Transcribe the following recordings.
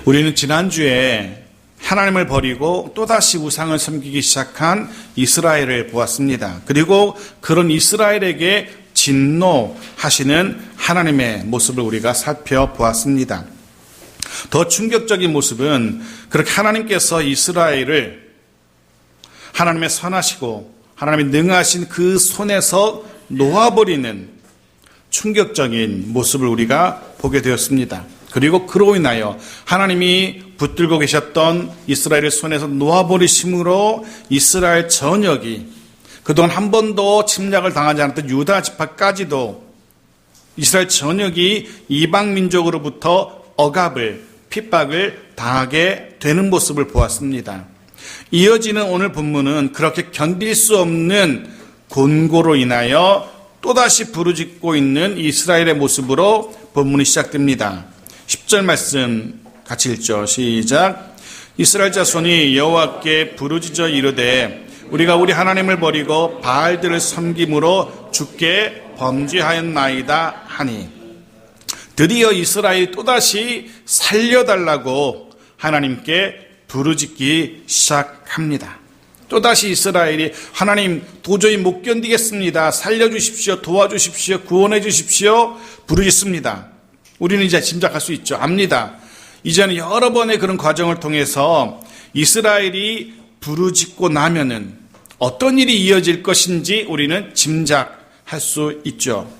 우리는 지난주에 하나님을 버리고 또다시 우상을 섬기기 시작한 이스라엘을 보았습니다. 그리고 그런 이스라엘에게 진노하시는 하나님의 모습을 우리가 살펴보았습니다. 더 충격적인 모습은 그렇게 하나님께서 이스라엘을 하나님의 선하시고 하나님의 능하신 그 손에서 놓아버리는 충격적인 모습을 우리가 보게 되었습니다. 그리고 그로 인하여 하나님이 붙들고 계셨던 이스라엘의 손에서 놓아버리심으로 이스라엘 전역이 그동안 한 번도 침략을 당하지 않았던 유다 지파까지도 이스라엘 전역이 이방 민족으로부터 억압을, 핍박을 당하게 되는 모습을 보았습니다. 이어지는 오늘 본문은 그렇게 견딜 수 없는 곤고로 인하여 또다시 부르짖고 있는 이스라엘의 모습으로 본문이 시작됩니다. 10절 말씀 같이 읽죠. 시작. 이스라엘 자손이 여호와께 부르짖어 이르되 우리가 우리 하나님을 버리고 바알들을 섬김으로 주께 범죄하였나이다 하니, 드디어 이스라엘이 또다시 살려달라고 하나님께 부르짖기 시작합니다. 또다시 이스라엘이 하나님 도저히 못 견디겠습니다. 살려주십시오. 도와주십시오. 구원해 주십시오. 부르짖습니다. 우리는 이제 짐작할 수 있죠. 압니다. 이제는 여러 번의 그런 과정을 통해서 이스라엘이 부르짖고 나면은 어떤 일이 이어질 것인지 우리는 짐작할 수 있죠.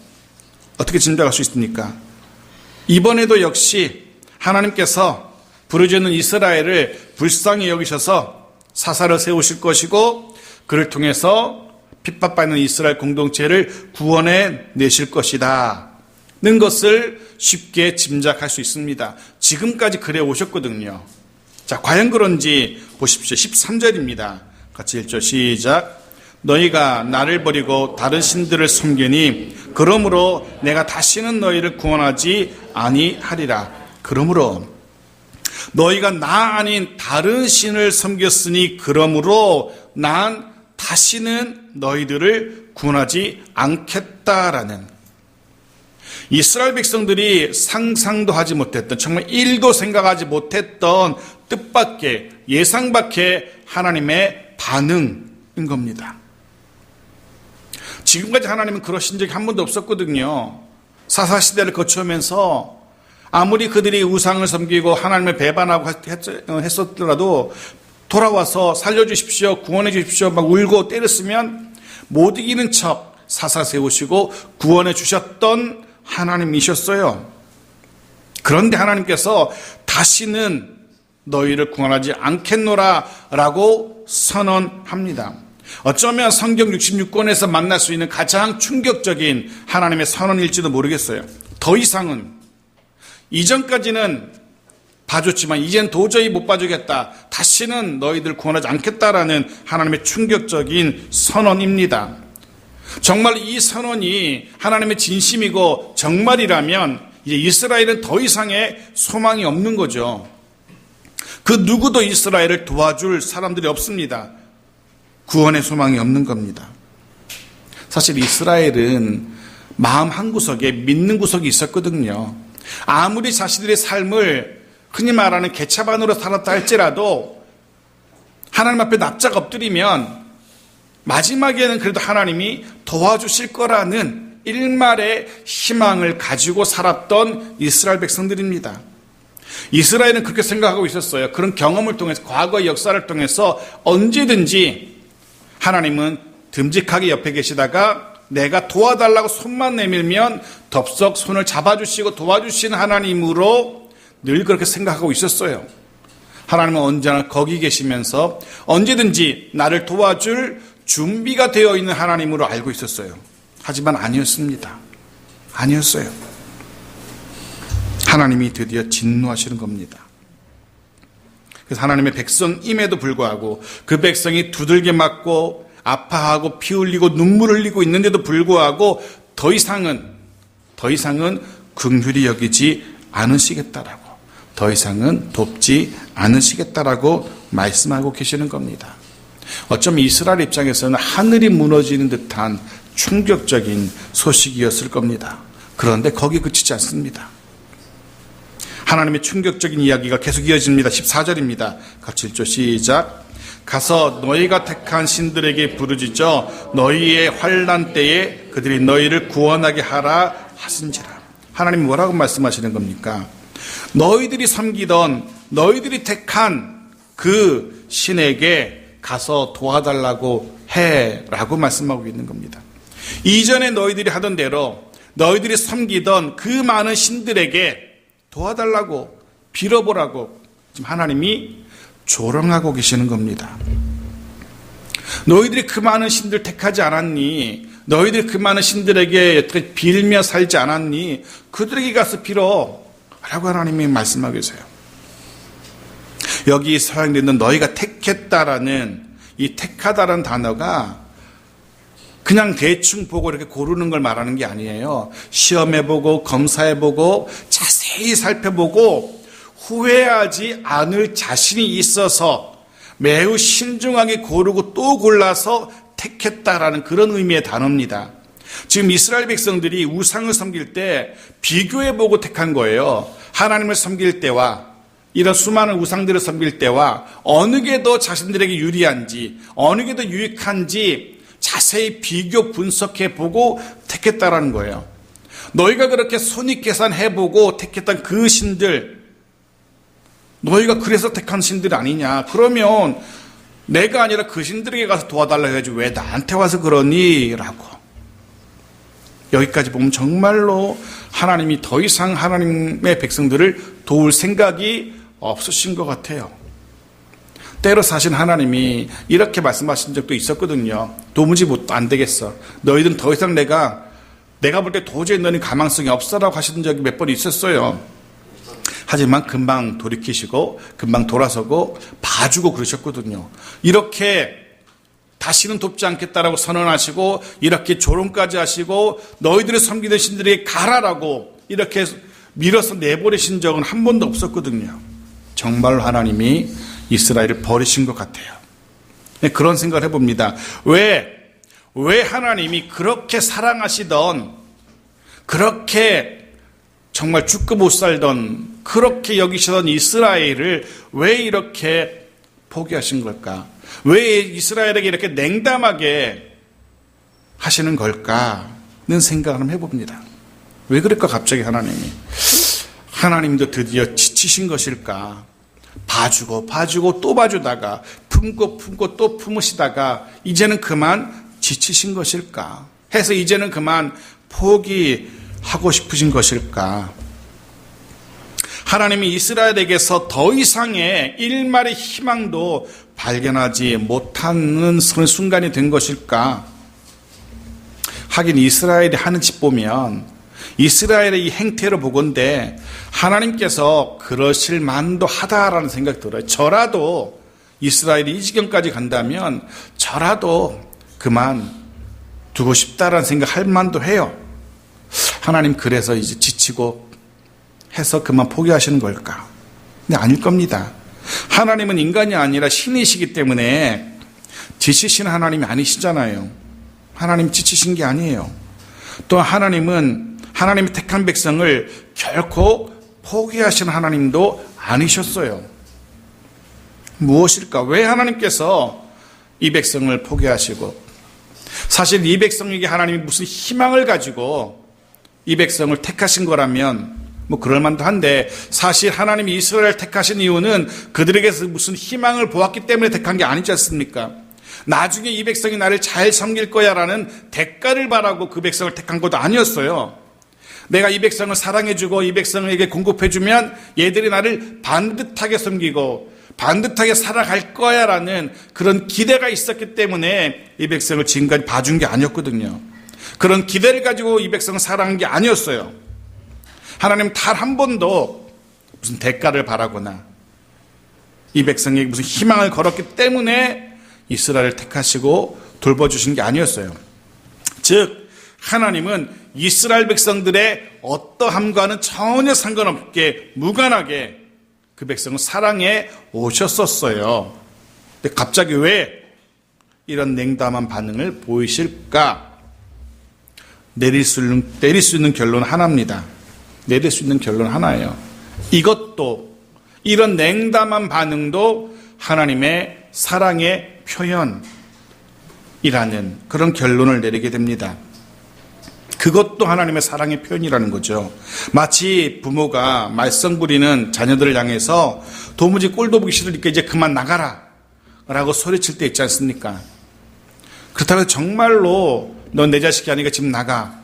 어떻게 짐작할 수 있습니까? 이번에도 역시 하나님께서 부르짖는 이스라엘을 불쌍히 여기셔서 사사를 세우실 것이고 그를 통해서 핍박받는 이스라엘 공동체를 구원해 내실 것이다 는 것을 쉽게 짐작할 수 있습니다. 지금까지 그래 오셨거든요. 자, 과연 그런지 보십시오. 13절입니다. 같이 읽죠. 시작. 너희가 나를 버리고 다른 신들을 섬기니 그러므로 내가 다시는 너희를 구원하지 아니하리라. 그러므로 너희가 나 아닌 다른 신을 섬겼으니 그러므로 난 다시는 너희들을 구원하지 않겠다라는, 이스라엘 백성들이 상상도 하지 못했던, 정말 1도 생각하지 못했던 뜻밖의, 예상 밖의 하나님의 반응인 겁니다. 지금까지 하나님은 그러신 적이 한 번도 없었거든요. 사사시대를 거쳐오면서 아무리 그들이 우상을 섬기고 하나님을 배반하고 했었더라도 돌아와서 살려주십시오, 구원해 주십시오 막 울고 때렸으면 못 이기는 척 사사 세우시고 구원해 주셨던 하나님이셨어요. 그런데 하나님께서 다시는 너희를 구원하지 않겠노라 라고 선언합니다. 어쩌면 성경 66권에서 만날 수 있는 가장 충격적인 하나님의 선언일지도 모르겠어요. 더 이상은, 이전까지는 봐줬지만 이젠 도저히 못 봐주겠다, 다시는 너희들 구원하지 않겠다라는 하나님의 충격적인 선언입니다. 정말 이 선언이 하나님의 진심이고 정말이라면 이제 이스라엘은 더 이상의 소망이 없는 거죠. 그 누구도 이스라엘을 도와줄 사람들이 없습니다. 구원의 소망이 없는 겁니다. 사실 이스라엘은 마음 한구석에 믿는 구석이 있었거든요. 아무리 자신들의 삶을 흔히 말하는 개차반으로 살았다 할지라도 하나님 앞에 납작 엎드리면 마지막에는 그래도 하나님이 도와주실 거라는 일말의 희망을 가지고 살았던 이스라엘 백성들입니다. 이스라엘은 그렇게 생각하고 있었어요. 그런 경험을 통해서, 과거의 역사를 통해서 언제든지 하나님은 듬직하게 옆에 계시다가 내가 도와달라고 손만 내밀면 덥석 손을 잡아주시고 도와주시는 하나님으로 늘 그렇게 생각하고 있었어요. 하나님은 언제나 거기 계시면서 언제든지 나를 도와줄 준비가 되어 있는 하나님으로 알고 있었어요. 하지만 아니었습니다. 아니었어요. 하나님이 드디어 진노하시는 겁니다. 그래서 하나님의 백성임에도 불구하고 그 백성이 두들겨 맞고 아파하고 피 흘리고 눈물 흘리고 있는데도 불구하고 더 이상은 긍휼히 여기지 않으시겠다라고, 더 이상은 돕지 않으시겠다라고 말씀하고 계시는 겁니다. 어쩌면 이스라엘 입장에서는 하늘이 무너지는 듯한 충격적인 소식이었을 겁니다. 그런데 거기 그치지 않습니다. 하나님의 충격적인 이야기가 계속 이어집니다. 14절입니다. 같이 읽죠. 시작. 가서 너희가 택한 신들에게 부르짖어 너희의 환난 때에 그들이 너희를 구원하게 하라 하신지라. 하나님 뭐라고 말씀하시는 겁니까? 너희들이 섬기던 너희들이 택한 그 신에게 가서 도와달라고 해라고 말씀하고 있는 겁니다. 이전에 너희들이 하던 대로 너희들이 섬기던 그 많은 신들에게 도와달라고 빌어보라고 지금 하나님이 조롱하고 계시는 겁니다. 너희들이 그 많은 신들 택하지 않았니? 너희들이 그 많은 신들에게 빌며 살지 않았니? 그들에게 가서 빌어 라고 하나님이 말씀하고 계세요. 여기 사용되는 너희가 택했다라는 이 택하다라는 단어가 그냥 대충 보고 이렇게 고르는 걸 말하는 게 아니에요. 시험해보고 검사해보고 자세히 살펴보고 후회하지 않을 자신이 있어서 매우 신중하게 고르고 또 골라서 택했다라는 그런 의미의 단어입니다. 지금 이스라엘 백성들이 우상을 섬길 때 비교해보고 택한 거예요. 하나님을 섬길 때와 이런 수많은 우상들을 섬길 때와 어느 게 더 자신들에게 유리한지 어느 게 더 유익한지 자세히 비교 분석해보고 택했다라는 거예요. 너희가 그렇게 손익계산해보고 택했던 그 신들, 너희가 그래서 택한 신들 아니냐? 그러면 내가 아니라 그 신들에게 가서 도와달라 해야지 왜 나한테 와서 그러니? 라고. 여기까지 보면 정말로 하나님이 더 이상 하나님의 백성들을 도울 생각이 없으신 것 같아요. 때로 사실 하나님이 이렇게 말씀하신 적도 있었거든요. 도무지 안 되겠어. 너희들은 더 이상 내가 볼 때 도저히 너는 가망성이 없어라고 하신 적이 몇 번 있었어요. 하지만 금방 돌이키시고 금방 돌아서고 봐주고 그러셨거든요. 이렇게 다시는 돕지 않겠다라고 선언하시고 이렇게 조롱까지 하시고 너희들이 섬기던 신들에게 가라라고 이렇게 밀어서 내버리신 적은 한 번도 없었거든요. 정말로 하나님이 이스라엘을 버리신 것 같아요. 그런 생각을 해봅니다. 왜 하나님이 그렇게 사랑하시던, 그렇게 정말 죽고 못 살던, 그렇게 여기시던 이스라엘을 왜 이렇게 포기하신 걸까? 왜 이스라엘에게 이렇게 냉담하게 하시는 걸까는 생각을 한번 해봅니다. 왜 그럴까 갑자기 하나님도 드디어 지치신 것일까? 봐주고 또 봐주다가 품고 또 품으시다가 이제는 그만 지치신 것일까? 해서 이제는 그만 포기하고 싶으신 것일까? 하나님이 이스라엘에게서 더 이상의 일말의 희망도 발견하지 못하는 순간이 된 것일까? 하긴 이스라엘이 하는 짓 보면 이스라엘의 이 행태를 보건대 하나님께서 그러실 만도 하다라는 생각이 들어요. 저라도 이스라엘이 이 지경까지 간다면 저라도 그만 두고 싶다라는 생각할 만도 해요. 하나님 그래서 이제 지치고 해서 그만 포기하시는 걸까? 근데 아닐 겁니다. 하나님은 인간이 아니라 신이시기 때문에 지치신 하나님이 아니시잖아요. 하나님 지치신 게 아니에요. 또 하나님은 하나님이 택한 백성을 결코 포기하신 하나님도 아니셨어요. 무엇일까? 왜 하나님께서 이 백성을 포기하시고, 사실 이 백성에게 하나님이 무슨 희망을 가지고 이 백성을 택하신 거라면 뭐 그럴만도 한데, 사실 하나님이 이스라엘을 택하신 이유는 그들에게서 무슨 희망을 보았기 때문에 택한 게 아니지 않습니까? 나중에 이 백성이 나를 잘 섬길 거야 라는 대가를 바라고 그 백성을 택한 것도 아니었어요. 내가 이 백성을 사랑해주고 이 백성에게 공급해주면 얘들이 나를 반듯하게 섬기고 반듯하게 살아갈 거야 라는 그런 기대가 있었기 때문에 이 백성을 지금까지 봐준 게 아니었거든요. 그런 기대를 가지고 이 백성을 사랑한 게 아니었어요. 하나님 단 한 번도 무슨 대가를 바라거나 이 백성에게 무슨 희망을 걸었기 때문에 이스라엘을 택하시고 돌봐주신 게 아니었어요. 즉 하나님은 이스라엘 백성들의 어떠함과는 전혀 상관없게 무관하게 그 백성을 사랑해 오셨었어요. 근데 갑자기 왜 이런 냉담한 반응을 보이실까? 내릴 수 있는 결론은 하나입니다. 내릴 수 있는 결론은 하나예요. 이것도, 이런 냉담한 반응도 하나님의 사랑의 표현이라는 그런 결론을 내리게 됩니다. 그것도 하나님의 사랑의 표현이라는 거죠. 마치 부모가 말썽 부리는 자녀들을 향해서 도무지 꼴도 보기 싫으니까 이제 그만 나가라 라고 소리칠 때 있지 않습니까? 그렇다고 정말로 넌 내 자식이 아니니까 지금 나가,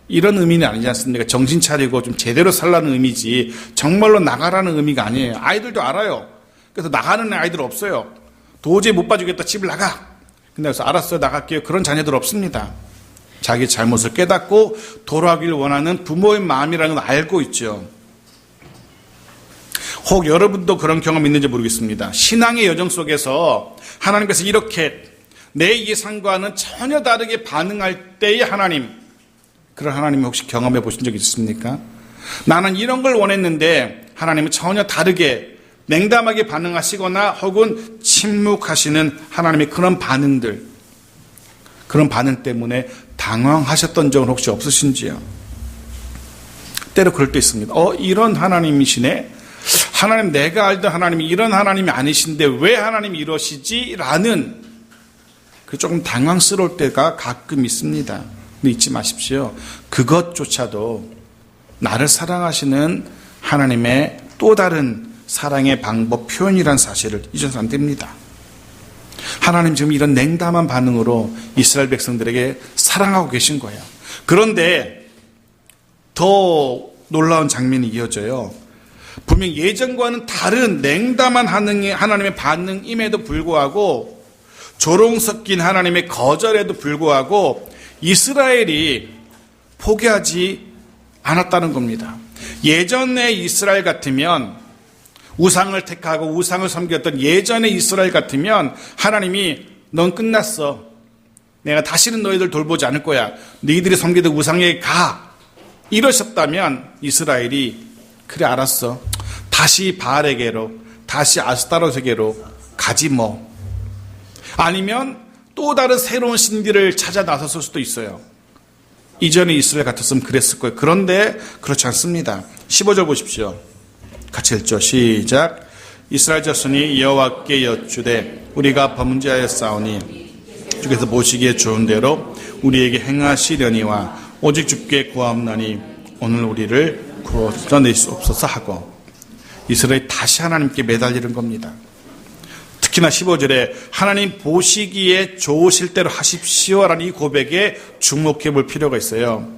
이런 의미는 아니지 않습니까? 정신 차리고 좀 제대로 살라는 의미지 정말로 나가라는 의미가 아니에요. 아이들도 알아요. 그래서 나가는 아이들 없어요. 도저히 못 봐주겠다, 집을 나가. 근데 그래서 알았어요, 나갈게요. 그런 자녀들 없습니다. 자기 잘못을 깨닫고 돌아가길 원하는 부모의 마음이라는 걸 알고 있죠. 혹 여러분도 그런 경험 있는지 모르겠습니다. 신앙의 여정 속에서 하나님께서 이렇게 내 예상과는 전혀 다르게 반응할 때의 하나님, 그런 하나님 혹시 경험해 보신 적 있습니까? 나는 이런 걸 원했는데 하나님은 전혀 다르게 냉담하게 반응하시거나 혹은 침묵하시는 하나님의 그런 반응들, 그런 반응 때문에 당황하셨던 적은 혹시 없으신지요? 때로 그럴 때 있습니다. 이런 하나님이시네? 하나님, 내가 알던 하나님이 이런 하나님이 아니신데 왜 하나님이 이러시지? 라는 조금 당황스러울 때가 가끔 있습니다. 근데 잊지 마십시오. 그것조차도 나를 사랑하시는 하나님의 또 다른 사랑의 방법, 표현이라는 사실을 잊어서는 안 됩니다. 하나님 지금 이런 냉담한 반응으로 이스라엘 백성들에게 사랑하고 계신 거예요. 그런데 더 놀라운 장면이 이어져요. 분명 예전과는 다른 냉담한 하나님의 반응임에도 불구하고, 조롱 섞인 하나님의 거절에도 불구하고 이스라엘이 포기하지 않았다는 겁니다. 예전의 이스라엘 같으면, 우상을 택하고 우상을 섬겼던 예전의 이스라엘 같으면 하나님이 넌 끝났어, 내가 다시는 너희들 돌보지 않을 거야, 너희들이 섬기던 우상에게 가, 이러셨다면 이스라엘이 그래 알았어, 다시 바알에게로, 다시 아스타롯에게로 가지 뭐. 아니면 또 다른 새로운 신들을 찾아 나섰을 수도 있어요. 이전의 이스라엘 같았으면 그랬을 거예요. 그런데 그렇지 않습니다. 15절 보십시오. 같이 읽죠. 시작. 이스라엘 자손이 여호와께 여쭈되 우리가 범죄하였사오니 주께서 보시기에 좋은 대로 우리에게 행하시려니와 오직 주께 구하옵나니 오늘 우리를 구원내시옵소서 하고, 이스라엘이 다시 하나님께 매달리는 겁니다. 특히나 15절에 하나님 보시기에 좋으실 대로 하십시오라는 이 고백에 주목해 볼 필요가 있어요.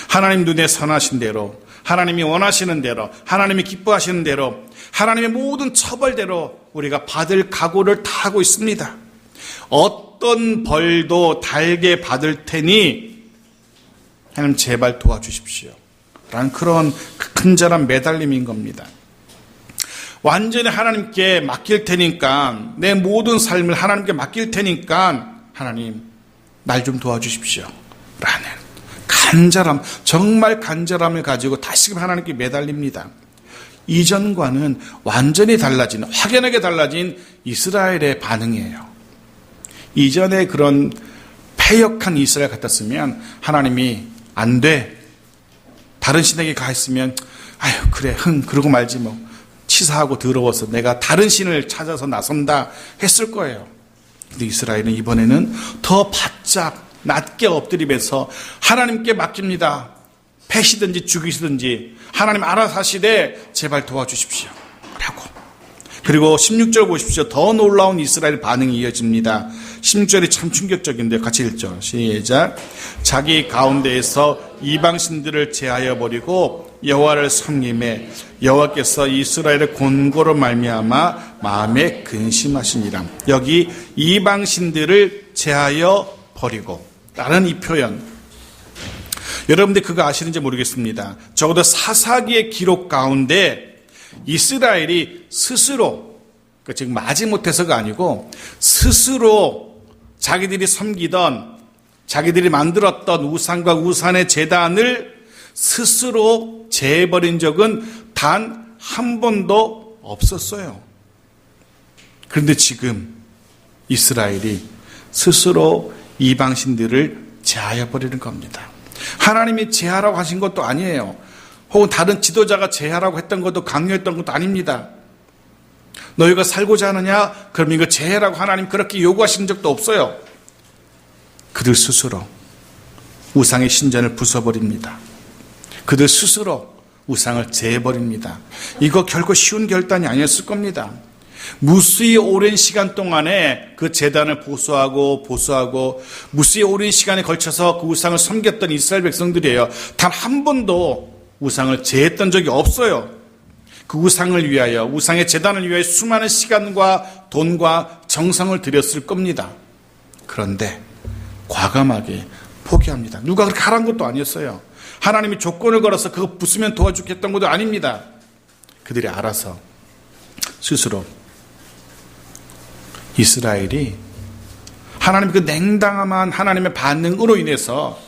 하나님 눈에 선하신 대로, 하나님이 원하시는 대로, 하나님이 기뻐하시는 대로, 하나님의 모든 처벌대로 우리가 받을 각오를 다 하고 있습니다. 어떤 벌도 달게 받을 테니 하나님 제발 도와주십시오 라는 그런 큰절한 매달림인 겁니다. 완전히 하나님께 맡길 테니까, 내 모든 삶을 하나님께 맡길 테니까 하나님 날 좀 도와주십시오 라는 간절함, 정말 간절함을 가지고 다시금 하나님께 매달립니다. 이전과는 완전히 달라진, 확연하게 달라진 이스라엘의 반응이에요. 이전에 그런 패역한 이스라엘 같았으면 하나님이 안 돼, 다른 신에게 가 있으면 아유 그래 그러고 말지 뭐, 치사하고 더러워서 내가 다른 신을 찾아서 나선다 했을 거예요. 근데 이스라엘은 이번에는 더 바짝 낮게 엎드리면서 하나님께 맡깁니다. 패시든지 죽이시든지 하나님 알아서 하시되 제발 도와주십시오 라고. 그리고 16절 보십시오. 더 놀라운 이스라엘 반응이 이어집니다. 16절이 참 충격적인데요. 같이 읽죠. 시작. 자기 가운데에서 이방신들을 제하여 버리고 여호와를 섬김에 여호와께서 이스라엘의 곤고로 말미암아 마음에 근심하시니라. 여기 이방신들을 제하여 버리고 라는 이 표현, 여러분들 그거 아시는지 모르겠습니다. 적어도 사사기의 기록 가운데 이스라엘이 스스로, 지금 마지못해서가 아니고 스스로 자기들이 섬기던, 자기들이 만들었던 우상과 우산의 제단을 스스로 제해버린 적은 단 한 번도 없었어요. 그런데 지금 이스라엘이 스스로 이방신들을 제하여 버리는 겁니다. 하나님이 제하라고 하신 것도 아니에요. 혹은 다른 지도자가 제하라고 했던 것도 강요했던 것도 아닙니다. 너희가 살고자 하느냐? 그럼 이거 제해라고 하나님 그렇게 요구하신 적도 없어요. 그들 스스로 우상의 신전을 부숴버립니다. 그들 스스로 우상을 제해버립니다. 이거 결코 쉬운 결단이 아니었을 겁니다. 무수히 오랜 시간 동안에 그 제단을 보수하고 무수히 오랜 시간에 걸쳐서 그 우상을 섬겼던 이스라엘 백성들이에요. 단 한 번도 우상을 제했던 적이 없어요. 그 우상을 위하여, 우상의 제단을 위하여 수많은 시간과 돈과 정성을 들였을 겁니다. 그런데 과감하게 포기합니다. 누가 그렇게 하라는 것도 아니었어요. 하나님이 조건을 걸어서 그거 부수면 도와주겠다는 것도 아닙니다. 그들이 알아서 스스로 이스라엘이 하나님의 그 냉담한 하나님의 반응으로 인해서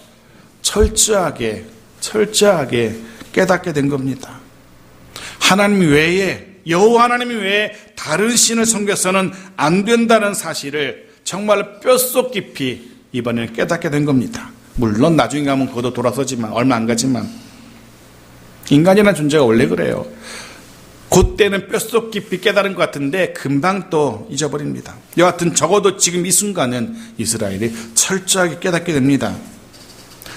철저하게 깨닫게 된 겁니다. 하나님 외에, 여호와 하나님 외에 다른 신을 섬겨서는 안 된다는 사실을 정말 뼛속 깊이 이번에는 깨닫게 된 겁니다. 물론 나중에 가면 그것도 돌아서지만, 얼마 안 가지만, 인간이라는 존재가 원래 그래요. 그때는 뼛속 깊이 깨달은 것 같은데 금방 또 잊어버립니다. 여하튼 적어도 지금 이 순간은 이스라엘이 철저하게 깨닫게 됩니다.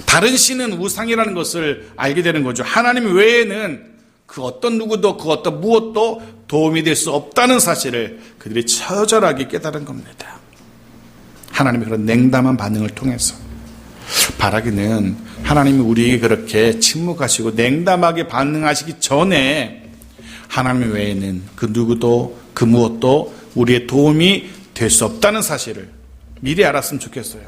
다른 신은 우상이라는 것을 알게 되는 거죠. 하나님 외에는 그 어떤 누구도 그 어떤 무엇도 도움이 될 수 없다는 사실을 그들이 처절하게 깨달은 겁니다. 하나님의 그런 냉담한 반응을 통해서. 바라기는 하나님이 우리에게 그렇게 침묵하시고 냉담하게 반응하시기 전에 하나님 외에는 그 누구도 그 무엇도 우리의 도움이 될 수 없다는 사실을 미리 알았으면 좋겠어요.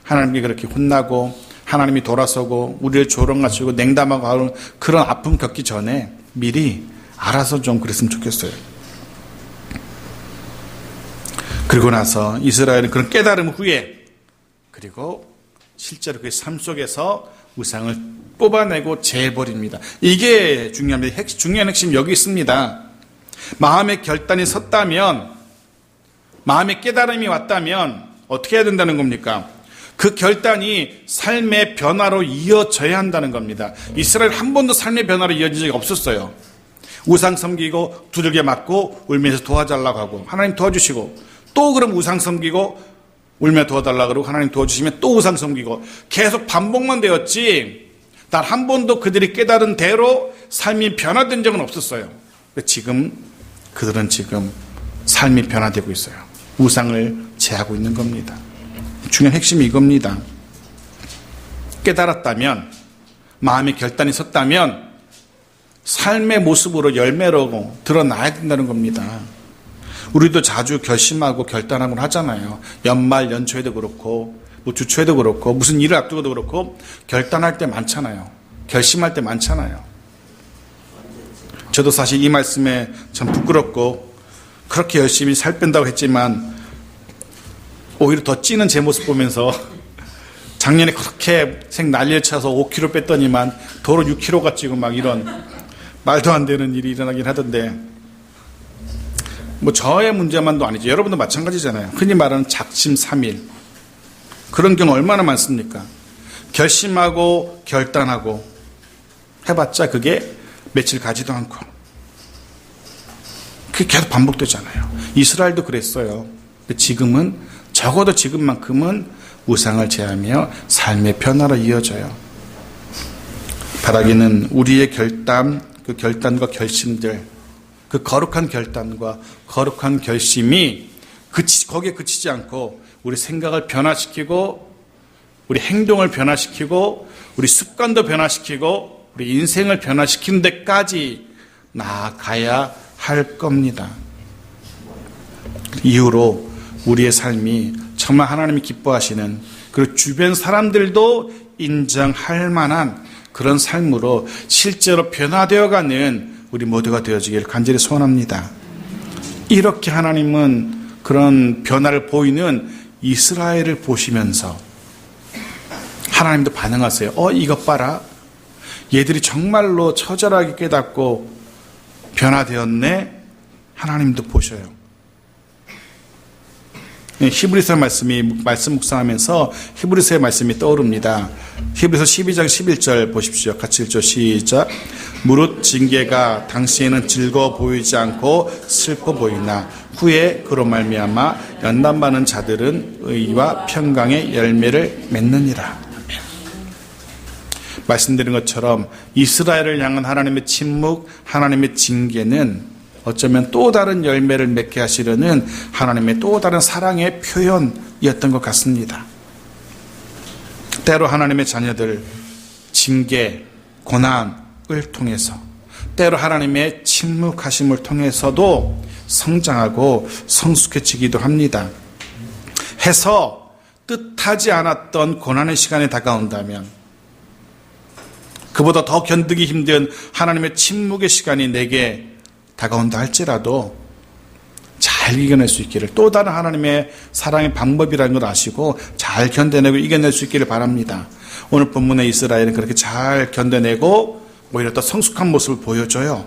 하나님이 그렇게 혼나고 하나님이 돌아서고 우리를 조롱하시고 냉담하고 하는 그런 아픔 겪기 전에 미리 알아서 좀 그랬으면 좋겠어요. 그리고 나서 이스라엘은 그런 깨달음 후에 그리고 실제로 그의 삶 속에서 우상을 뽑아내고 제해버립니다. 이게 중요합니다. 중요한 핵심 여기 있습니다. 마음의 결단이 섰다면, 마음의 깨달음이 왔다면 어떻게 해야 된다는 겁니까? 그 결단이 삶의 변화로 이어져야 한다는 겁니다. 이스라엘 한 번도 삶의 변화로 이어진 적이 없었어요. 우상 섬기고 두들겨 맞고 울면서 도와달라고 하고 하나님 도와주시고 또 그럼 우상 섬기고 울며 도와달라고 그러고 하나님 도와주시면 또 우상 섬기고 계속 반복만 되었지 단 한 번도 그들이 깨달은 대로 삶이 변화된 적은 없었어요. 그들은 지금 삶이 변화되고 있어요. 우상을 제하고 있는 겁니다. 중요한 핵심이 이겁니다. 깨달았다면, 마음의 결단이 섰다면 삶의 모습으로 열매로 드러나야 된다는 겁니다. 우리도 자주 결심하고 결단하곤 하잖아요. 연말 연초에도 그렇고 뭐 주초에도 그렇고 무슨 일을 앞두고도 그렇고 결단할 때 많잖아요. 결심할 때 많잖아요. 저도 사실 이 말씀에 참 부끄럽고 그렇게 열심히 살 뺀다고 했지만 오히려 더 찌는 제 모습 보면서 작년에 그렇게 난리를 쳐서 5kg 뺐더니만 도로 6kg가 찌고 막 이런 말도 안 되는 일이 일어나긴 하던데 뭐 저의 문제만도 아니죠. 여러분도 마찬가지잖아요. 흔히 말하는 작심삼일 그런 경우 얼마나 많습니까? 결심하고 결단하고 해봤자 그게 며칠 가지도 않고 그게 계속 반복되잖아요. 이스라엘도 그랬어요. 근데 지금은 적어도 지금만큼은 우상을 제하며 삶의 변화로 이어져요. 바라기는 우리의 결단, 그 결단과 결심들, 그 거룩한 결단과 거룩한 결심이 거기에 그치지 않고 우리 생각을 변화시키고 우리 행동을 변화시키고 우리 습관도 변화시키고 우리 인생을 변화시키는 데까지 나아가야 할 겁니다. 이후로 우리의 삶이 정말 하나님이 기뻐하시는 그리고 주변 사람들도 인정할 만한 그런 삶으로 실제로 변화되어가는 우리 모두가 되어지기를 간절히 소원합니다. 이렇게 하나님은 그런 변화를 보이는 이스라엘을 보시면서 하나님도 반응하세요. 이것 봐라. 얘들이 정말로 처절하게 깨닫고 변화되었네. 하나님도 보셔요. 히브리서 말씀 묵상하면서 히브리서의 말씀이 떠오릅니다. 히브리서 12장 11절 보십시오. 같이 읽죠. 시작. 무릇 징계가 당시에는 즐거워 보이지 않고 슬퍼 보이나 후에 그로 말미암아 연단받는 자들은 의와 평강의 열매를 맺느니라. 말씀드린 것처럼 이스라엘을 향한 하나님의 침묵, 하나님의 징계는 어쩌면 또 다른 열매를 맺게 하시려는 하나님의 또 다른 사랑의 표현이었던 것 같습니다. 때로 하나님의 자녀들 징계, 고난을 통해서, 때로 하나님의 침묵하심을 통해서도 성장하고 성숙해지기도 합니다. 해서 뜻하지 않았던 고난의 시간이 다가온다면, 그보다 더 견디기 힘든 하나님의 침묵의 시간이 내게 다가온다 할지라도 잘 이겨낼 수 있기를, 또 다른 하나님의 사랑의 방법이라는 걸 아시고 잘 견뎌내고 이겨낼 수 있기를 바랍니다. 오늘 본문의 이스라엘은 그렇게 잘 견뎌내고 오히려 더 성숙한 모습을 보여줘요.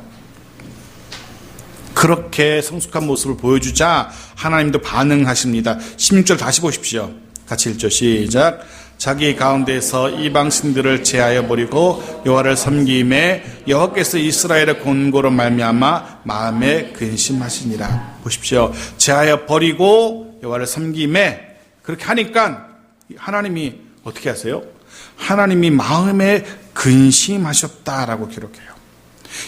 그렇게 성숙한 모습을 보여주자 하나님도 반응하십니다. 16절 다시 보십시오. 같이 읽죠. 시작. 자기 가운데서 이방 신들을 제하여 버리고 여호와를 섬김에 여호와께서 이스라엘의 권고로 말미암아 마음에 근심하시니라. 보십시오. 제하여 버리고 여호와를 섬김에, 그렇게 하니까 하나님이 어떻게 하세요? 하나님이 마음에 근심하셨다라고 기록해요.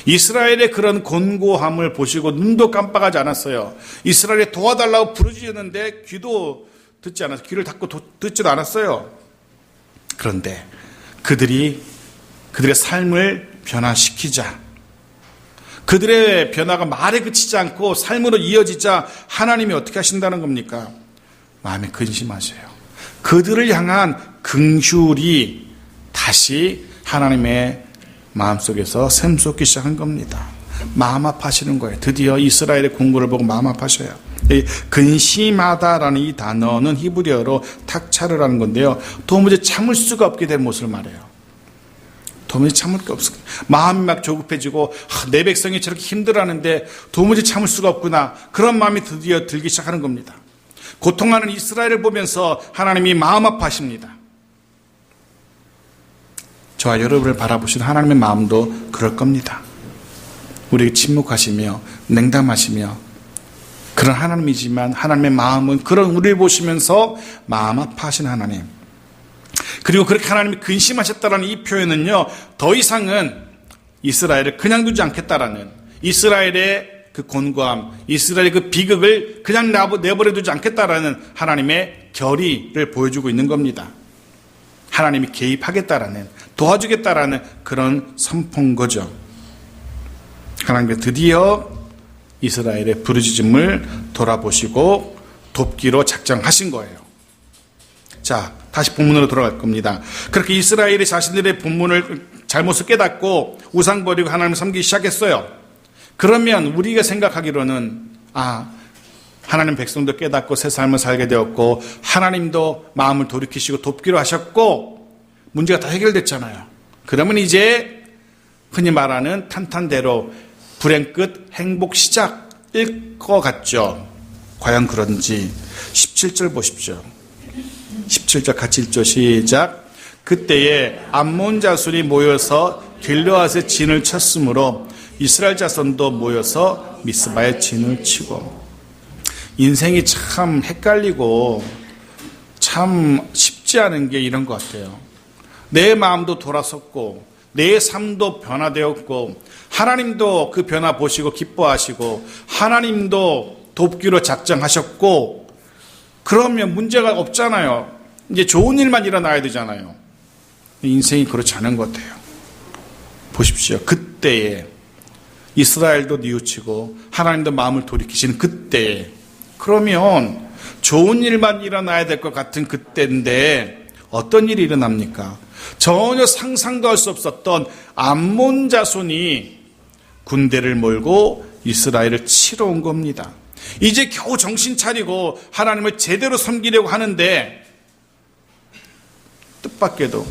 이스라엘의 그런 곤고함을 보시고 눈도 깜빡하지 않았어요. 이스라엘이 도와달라고 부르짖었는데 귀도 듣지 않았어요. 귀를 닫고 듣지도 않았어요. 그런데 그들의 삶을 변화시키자, 그들의 변화가 말에 그치지 않고 삶으로 이어지자 하나님이 어떻게 하신다는 겁니까? 마음에 근심하셔요. 그들을 향한 긍휼이 다시 하나님의 마음속에서 샘솟기 시작한 겁니다. 마음 아파하시는 거예요. 드디어 이스라엘의 공고를 보고 마음 아파하셔요. 근심하다라는 이 단어는 히브리어로 탁차르라는 건데요, 도무지 참을 수가 없게 된 모습을 말해요. 도무지 참을 게 없어. 마음이 막 조급해지고, 내 백성이 저렇게 힘들어하는데 도무지 참을 수가 없구나, 그런 마음이 드디어 들기 시작하는 겁니다. 고통하는 이스라엘을 보면서 하나님이 마음 아파하십니다. 저와 여러분을 바라보시는 하나님의 마음도 그럴 겁니다. 우리에게 침묵하시며 냉담하시며 그런 하나님이지만, 하나님의 마음은 그런 우리를 보시면서 마음 아파하신 하나님. 그리고 그렇게 하나님이 근심하셨다라는 이 표현은요, 더 이상은 이스라엘을 그냥 두지 않겠다라는, 이스라엘의 그 곤고함, 이스라엘의 그 비극을 그냥 내버려 두지 않겠다라는 하나님의 결의를 보여주고 있는 겁니다. 하나님이 개입하겠다라는, 도와주겠다라는 그런 선포인 거죠. 하나님께 드디어 이스라엘의 부르짖음을 돌아보시고 돕기로 작정하신 거예요. 자, 다시 본문으로 돌아갈 겁니다. 그렇게 이스라엘이 자신들의 잘못을 깨닫고 우상 버리고 하나님을 섬기기 시작했어요. 그러면 우리가 생각하기로는, 하나님 백성도 깨닫고 새 삶을 살게 되었고 하나님도 마음을 돌이키시고 돕기로 하셨고 문제가 다 해결됐잖아요. 그러면 이제 흔히 말하는 탄탄대로 불행 끝 행복 시작일 것 같죠. 과연 그런지 17절 보십시오. 17절 같이 읽죠. 시작. 그때에 암몬 자손이 모여서 길르앗의 진을 쳤으므로 이스라엘 자손도 모여서 미스바의 진을 치고. 인생이 참 헷갈리고 참 쉽지 않은 게 이런 것 같아요. 내 마음도 돌아섰고 내 삶도 변화되었고 하나님도 그 변화 보시고 기뻐하시고 하나님도 돕기로 작정하셨고, 그러면 문제가 없잖아요. 이제 좋은 일만 일어나야 되잖아요. 인생이 그렇지 않은 것 같아요. 보십시오. 그때에 이스라엘도 뉘우치고 하나님도 마음을 돌이키시는 그때에, 그러면 좋은 일만 일어나야 될 것 같은 그때인데 어떤 일이 일어납니까? 전혀 상상도 할 수 없었던 암몬 자손이 군대를 몰고 이스라엘을 치러 온 겁니다. 이제 겨우 정신 차리고 하나님을 제대로 섬기려고 하는데 뜻밖에도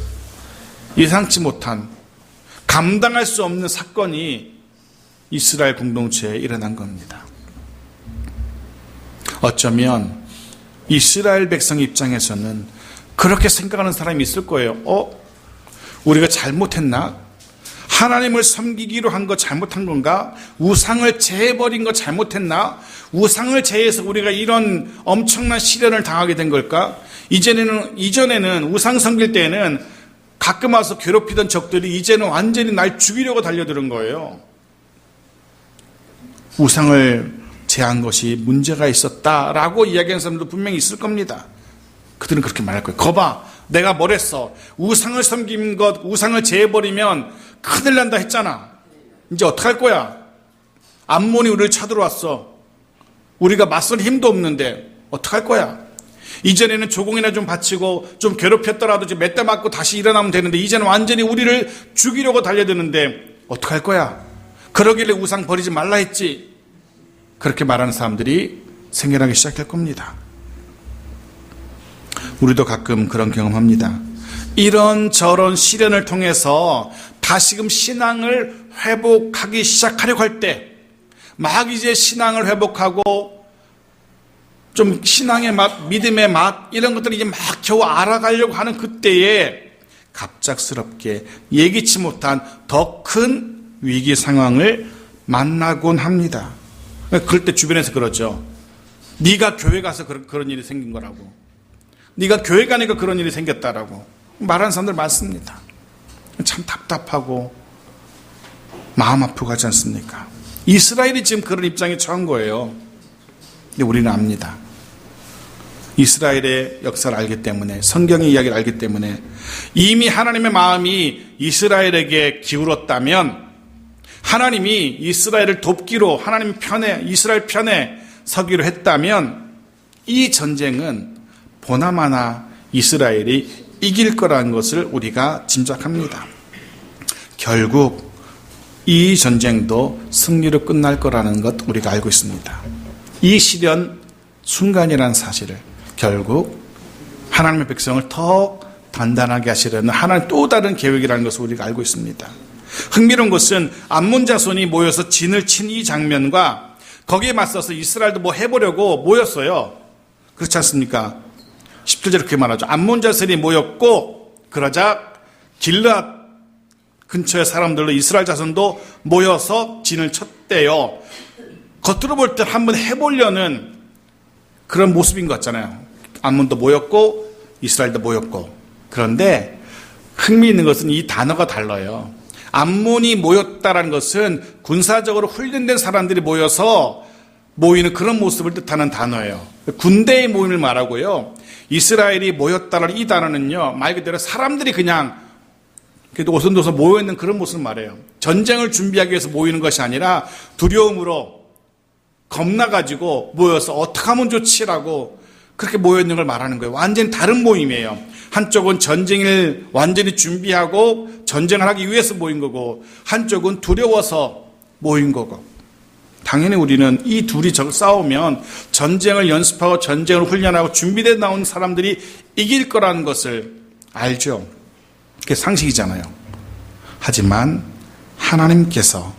예상치 못한, 감당할 수 없는 사건이 이스라엘 공동체에 일어난 겁니다. 어쩌면 이스라엘 백성 입장에서는 그렇게 생각하는 사람이 있을 거예요. 우리가 잘못했나? 하나님을 섬기기로 한 거 잘못한 건가? 우상을 제해버린 거 잘못했나? 우상을 제해서 우리가 이런 엄청난 시련을 당하게 된 걸까? 이전에는 우상 섬길 때에는 가끔 와서 괴롭히던 적들이 이제는 완전히 날 죽이려고 달려드는 거예요. 우상을 제한 것이 문제가 있었다라고 이야기하는 사람도 분명히 있을 겁니다. 그들은 그렇게 말할 거예요. 거봐, 내가 뭘 했어? 우상을 섬긴 것, 우상을 제해버리면 큰일 난다 했잖아. 이제 어떡할 거야? 암몬이 우리를 쳐들어왔어. 우리가 맞설 힘도 없는데 어떡할 거야? 이전에는 조공이나 좀 바치고 좀 괴롭혔더라도 몇 대 맞고 다시 일어나면 되는데 이제는 완전히 우리를 죽이려고 달려드는데 어떡할 거야? 그러길래 우상 버리지 말라 했지. 그렇게 말하는 사람들이 생겨나기 시작할 겁니다. 우리도 가끔 그런 경험합니다. 이런저런 시련을 통해서 다시금 신앙을 회복하기 시작하려고 할 때, 막 이제 신앙을 회복하고 좀 신앙의 맛, 믿음의 맛 이런 것들을 이제 막 겨우 알아가려고 하는 그때에 갑작스럽게 예기치 못한 더 큰 위기 상황을 만나곤 합니다. 그럴 때 주변에서 그러죠. 네가 교회 가서 그런 일이 생긴 거라고. 네가 교회 가니까 그런 일이 생겼다라고 말하는 사람들 많습니다. 참 답답하고 마음 아프고 하지 않습니까? 이스라엘이 지금 그런 입장에 처한 거예요. 근데 우리는 압니다. 이스라엘의 역사를 알기 때문에, 성경의 이야기를 알기 때문에 이미 하나님의 마음이 이스라엘에게 기울었다면, 하나님이 이스라엘을 돕기로 하나님 편에, 이스라엘 편에 서기로 했다면 이 전쟁은 보나마나 이스라엘이 이길 거라는 것을 우리가 짐작합니다. 결국 이 전쟁도 승리로 끝날 거라는 것 우리가 알고 있습니다. 이 시련 순간이라는 사실을, 결국 하나님의 백성을 더 단단하게 하시려는 하나님 또 다른 계획이라는 것을 우리가 알고 있습니다. 흥미로운 것은 암몬 자손이 모여서 진을 친 이 장면과 거기에 맞서서 이스라엘도 뭐 해보려고 모였어요. 그렇지 않습니까? 10절에 그렇게 말하죠. 암몬 자손이 모였고 그러자 길르앗 근처의 사람들로 이스라엘 자손도 모여서 진을 쳤대요. 겉으로 볼 때 한번 해보려는 그런 모습인 것 같잖아요. 암몬도 모였고 이스라엘도 모였고. 그런데 흥미있는 것은 이 단어가 달라요. 암몬이 모였다라는 것은 군사적으로 훈련된 사람들이 모여서 모이는 그런 모습을 뜻하는 단어예요. 군대의 모임을 말하고요. 이스라엘이 모였다라는 이 단어는요, 말 그대로 사람들이 그냥 오손도손 모여있는 그런 모습을 말해요. 전쟁을 준비하기 위해서 모이는 것이 아니라 두려움으로 겁나가지고 모여서 어떻게 하면 좋지라고 그렇게 모여있는 걸 말하는 거예요. 완전히 다른 모임이에요. 한쪽은 전쟁을 완전히 준비하고 전쟁을 하기 위해서 모인 거고, 한쪽은 두려워서 모인 거고. 당연히 우리는 이 둘이 싸우면 전쟁을 연습하고 전쟁을 훈련하고 준비되어 나온 사람들이 이길 거라는 것을 알죠. 그게 상식이잖아요. 하지만 하나님께서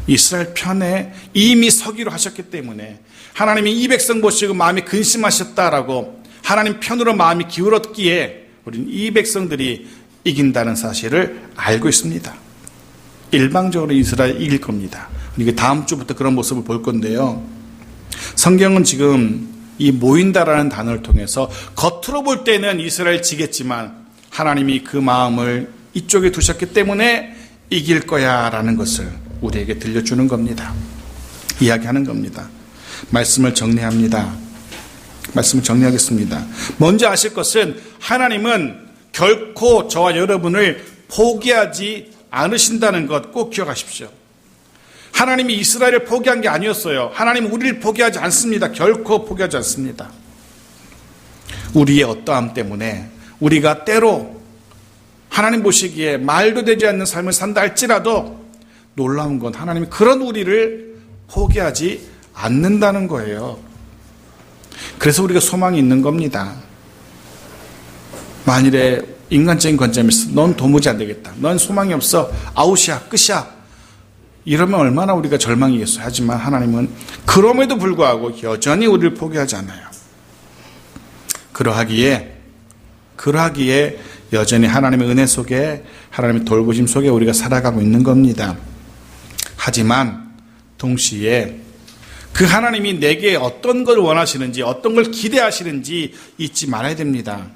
이스라엘 편에 이미 서기로 하셨기 때문에, 하나님이 이 백성 보시고 마음이 근심하셨다라고 하나님 편으로 마음이 기울었기에 우리는 이 백성들이 이긴다는 사실을 알고 있습니다. 일방적으로 이스라엘이 이길 겁니다. 이게 다음 주부터 그런 모습을 볼 건데요. 성경은 지금 이 모인다라는 단어를 통해서 겉으로 볼 때는 이스라엘 지겠지만 하나님이 그 마음을 이쪽에 두셨기 때문에 이길 거야 라는 것을 우리에게 들려주는 겁니다. 이야기하는 겁니다. 말씀을 정리합니다. 말씀을 정리하겠습니다. 먼저 아실 것은 하나님은 결코 저와 여러분을 포기하지 않으신다는 것 꼭 기억하십시오. 하나님이 이스라엘을 포기한 게 아니었어요. 하나님은 우리를 포기하지 않습니다. 결코 포기하지 않습니다. 우리의 어떠함 때문에 우리가 때로 하나님 보시기에 말도 되지 않는 삶을 산다 할지라도 놀라운 건 하나님이 그런 우리를 포기하지 않는다는 거예요. 그래서 우리가 소망이 있는 겁니다. 만일에 인간적인 관점에서 넌 도무지 안 되겠다, 넌 소망이 없어, 아웃이야, 끝이야, 이러면 얼마나 우리가 절망이겠어요. 하지만 하나님은 그럼에도 불구하고 여전히 우리를 포기하지 않아요. 그러하기에 여전히 하나님의 은혜 속에, 하나님의 돌보심 속에 우리가 살아가고 있는 겁니다. 하지만 동시에 그 하나님이 내게 어떤 걸 원하시는지, 어떤 걸 기대하시는지 잊지 말아야 됩니다.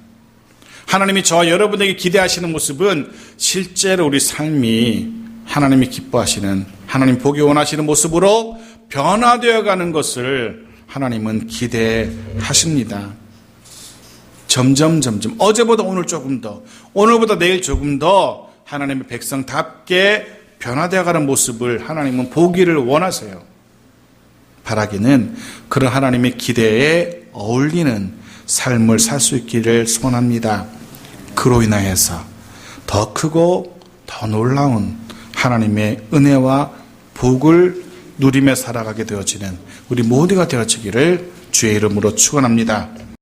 하나님이 저와 여러분에게 기대하시는 모습은 실제로 우리 삶이 하나님이 기뻐하시는, 하나님 보기 원하시는 모습으로 변화되어 가는 것을 하나님은 기대하십니다. 점점 어제보다 오늘 조금 더, 오늘보다 내일 조금 더 하나님의 백성답게 변화되어 가는 모습을 하나님은 보기를 원하세요. 바라기는 그런 하나님의 기대에 어울리는 삶을 살 수 있기를 소원합니다. 그로 인하여서 더 크고 더 놀라운 하나님의 은혜와 복을 누리며 살아가게 되어지는 우리 모두가 되어지기를 주의 이름으로 축원합니다.